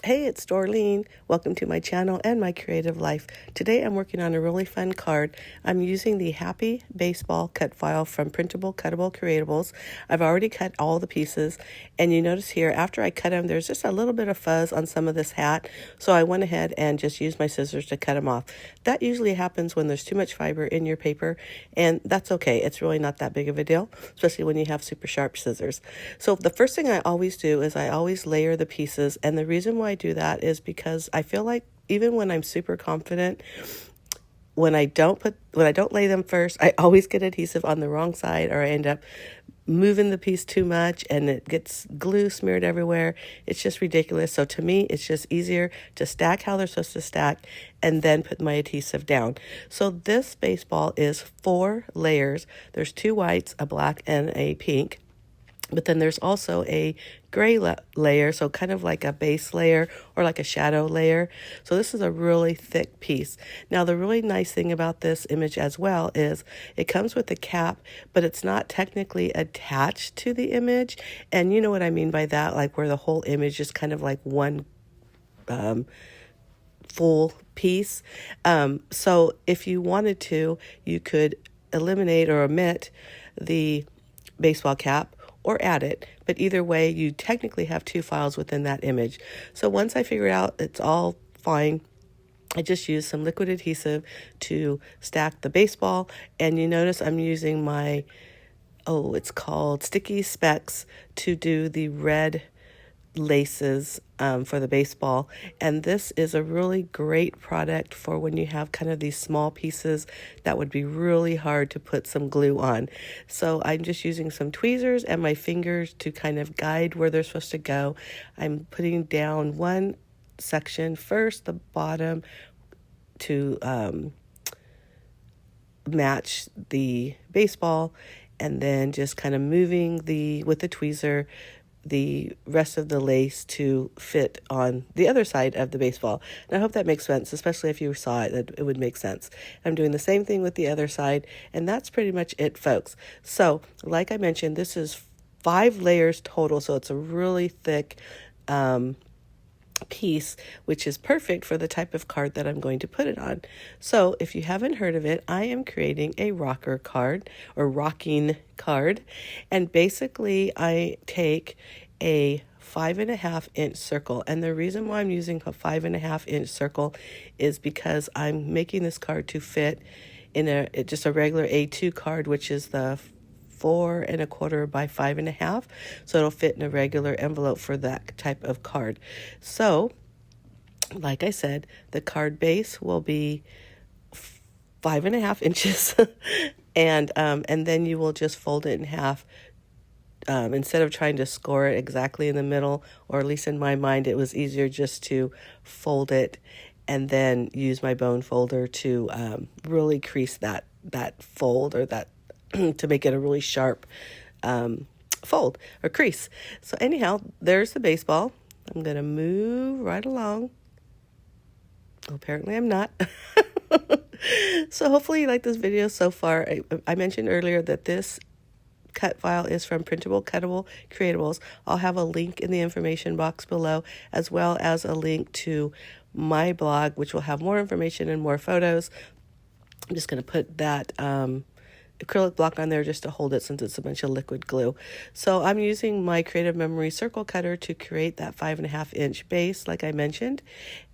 Hey, it's Dorleen. Welcome to my channel and my creative life. Today I'm working on a really fun card. I'm using the Happy Baseball cut file from Printable Cuttable Creatables. I've already cut all the pieces, and you notice here after I cut them there's just a little bit of fuzz on some of this hat, so I went ahead and just used my scissors to cut them off. That usually happens when there's too much fiber in your paper, and that's okay. It's really not that big of a deal, especially when you have super sharp scissors. So the first thing I always do is I always layer the pieces, and the reason why I do that is because I feel like even when I'm super confident, when I don't lay them first, I always get adhesive on the wrong side, or I end up moving the piece too much and it gets glue smeared everywhere. It's just ridiculous. So to me, it's just easier to stack how they're supposed to stack and then put my adhesive down. So this baseball is 4 layers. There's 2 whites, a black, and a pink. But then there's also a gray layer, so kind of like a base layer or like a shadow layer. So this is a really thick piece. Now, the really nice thing about this image as well is it comes with a cap, but it's not technically attached to the image. And you know what I mean by that, like where the whole image is kind of like one full piece. So if you wanted to, you could eliminate or omit the baseball cap or add it, but either way you technically have 2 files within that image. So once I figured out it's all fine, I just used some liquid adhesive to stack the baseball, and you notice I'm using my it's called Sticky Specs to do the red laces for the baseball. And this is a really great product for when you have kind of these small pieces that would be really hard to put some glue on. So I'm just using some tweezers and my fingers to kind of guide where they're supposed to go. I'm putting down one section first, the bottom, to match the baseball, and then just kind of moving with the tweezer the rest of the lace to fit on the other side of the baseball. And I hope that makes sense, especially if you saw it, that it would make sense. I'm doing the same thing with the other side, and that's pretty much it, folks. So, like I mentioned, this is 5 layers total, so it's a really thick piece, which is perfect for the type of card that I'm going to put it on. So if you haven't heard of it, I am creating a rocker card or rocking card. And basically I take a 5.5-inch circle. And the reason why I'm using a 5.5-inch circle is because I'm making this card to fit in just a regular A2 card, which is the 4.25 by 5.5, so it'll fit in a regular envelope for that type of card. So, like I said, the card base will be 5.5 inches, and then you will just fold it in half. Instead of trying to score it exactly in the middle, or at least in my mind, it was easier just to fold it and then use my bone folder to really crease that fold, or that to make it a really sharp fold or crease. So anyhow, there's the baseball. I'm going to move right along. Apparently I'm not. So hopefully you like this video so far. I mentioned earlier that this cut file is from Printable Cuttable Creatables. I'll have a link in the information box below, as well as a link to my blog, which will have more information and more photos. I'm just going to put that acrylic block on there just to hold it, since it's a bunch of liquid glue. So I'm using my Creative Memory circle cutter to create that 5.5-inch base, like I mentioned.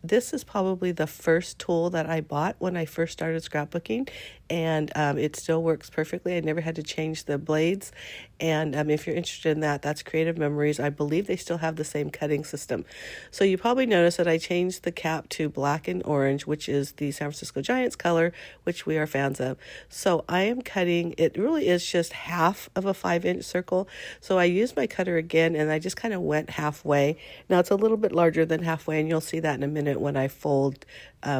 This is probably the first tool that I bought when I first started scrapbooking, and it still works perfectly. I never had to change the blades. And if you're interested in that, that's Creative Memories. I believe they still have the same cutting system. So you probably noticed that I changed the cap to black and orange, which is the San Francisco Giants color, which we are fans of. So I am cutting, it really is just half of a 5-inch circle. So I used my cutter again, and I just kind of went halfway. Now it's a little bit larger than halfway, and you'll see that in a minute when I fold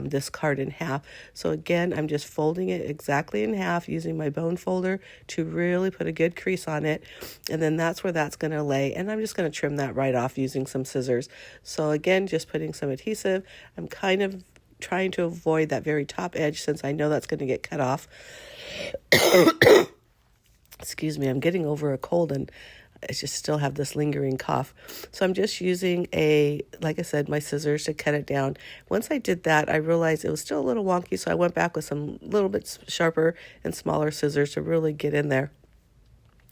this card in half. So again, I'm just folding it exactly in half using my bone folder to really put a good crease on it. And then that's where that's going to lay. And I'm just going to trim that right off using some scissors. So again, just putting some adhesive. I'm kind of trying to avoid that very top edge, since I know that's going to get cut off. Excuse me, I'm getting over a cold, and I just still have this lingering cough. So I'm just using like I said, my scissors to cut it down. Once I did that, I realized it was still a little wonky, so I went back with some little bit sharper and smaller scissors to really get in there.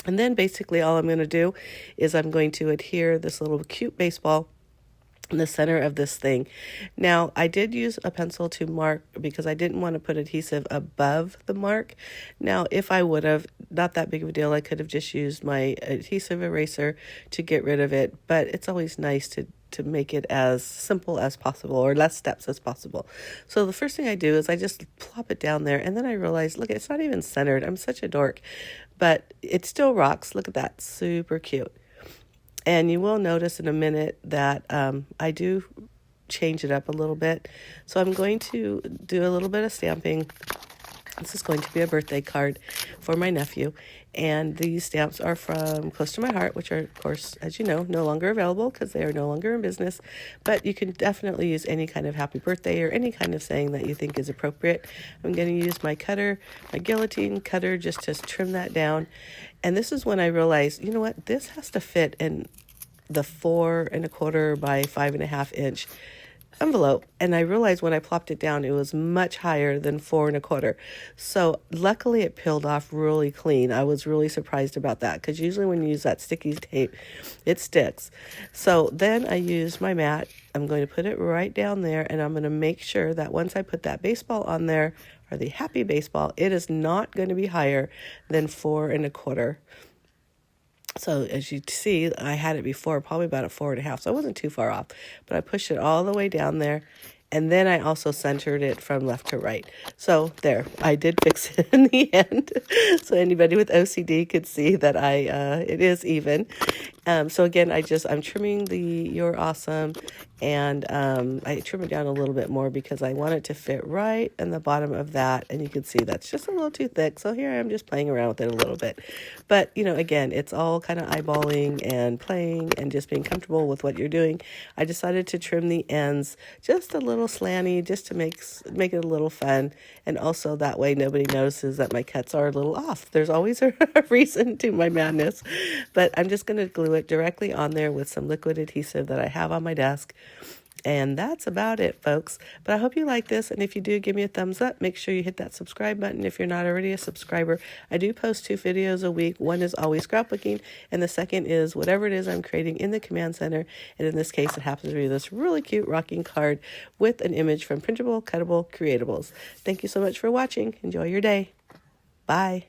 And then basically all I'm going to do is I'm going to adhere this little cute baseball in the center of this thing. Now, I did use a pencil to mark because I didn't want to put adhesive above the mark. Now, if I would have, not that big of a deal, I could have just used my adhesive eraser to get rid of it, but it's always nice to make it as simple as possible or less steps as possible. So the first thing I do is I just plop it down there, and then I realize, look, it's not even centered. I'm such a dork, but it still rocks. Look at that, super cute. And you will notice in a minute that I do change it up a little bit. So I'm going to do a little bit of stamping. This is going to be a birthday card for my nephew. And these stamps are from Close to My Heart, which are, of course, as you know, no longer available because they are no longer in business. But you can definitely use any kind of happy birthday or any kind of saying that you think is appropriate. I'm going to use my cutter, my guillotine cutter, just to trim that down. And this is when I realized, you know what, this has to fit in the 4 1/4 by 5 1/2 inch envelope. And I realized when I plopped it down, it was much higher than 4 1/4. So luckily it peeled off really clean. I was really surprised about that because usually when you use that sticky tape, it sticks. So then I used my mat. I'm going to put it right down there, and I'm going to make sure that once I put that baseball on there, or the happy baseball, it is not going to be higher than 4 1/4. So as you see, I had it before, probably about a 4 1/2, so I wasn't too far off. But I pushed it all the way down there, and then I also centered it from left to right. So there, I did fix it in the end. So anybody with OCD could see that it is even. So again, I'm trimming the You're Awesome, and I trim it down a little bit more because I want it to fit right in the bottom of that. And you can see that's just a little too thick. So here I am just playing around with it a little bit. But, again, it's all kind of eyeballing and playing and just being comfortable with what you're doing. I decided to trim the ends just a little slanty just to make it a little fun. And also that way nobody notices that my cuts are a little off. There's always a reason to my madness. But I'm just going to glue it directly on there with some liquid adhesive that I have on my desk. And that's about it, folks. But I hope you like this. And if you do, give me a thumbs up. Make sure you hit that subscribe button if you're not already a subscriber. I do post 2 videos a week. One is always scrapbooking, and the second is whatever it is I'm creating in the command center. And in this case, it happens to be this really cute rocking card with an image from Printable Cuttable Creatables. Thank you so much for watching. Enjoy your day. Bye.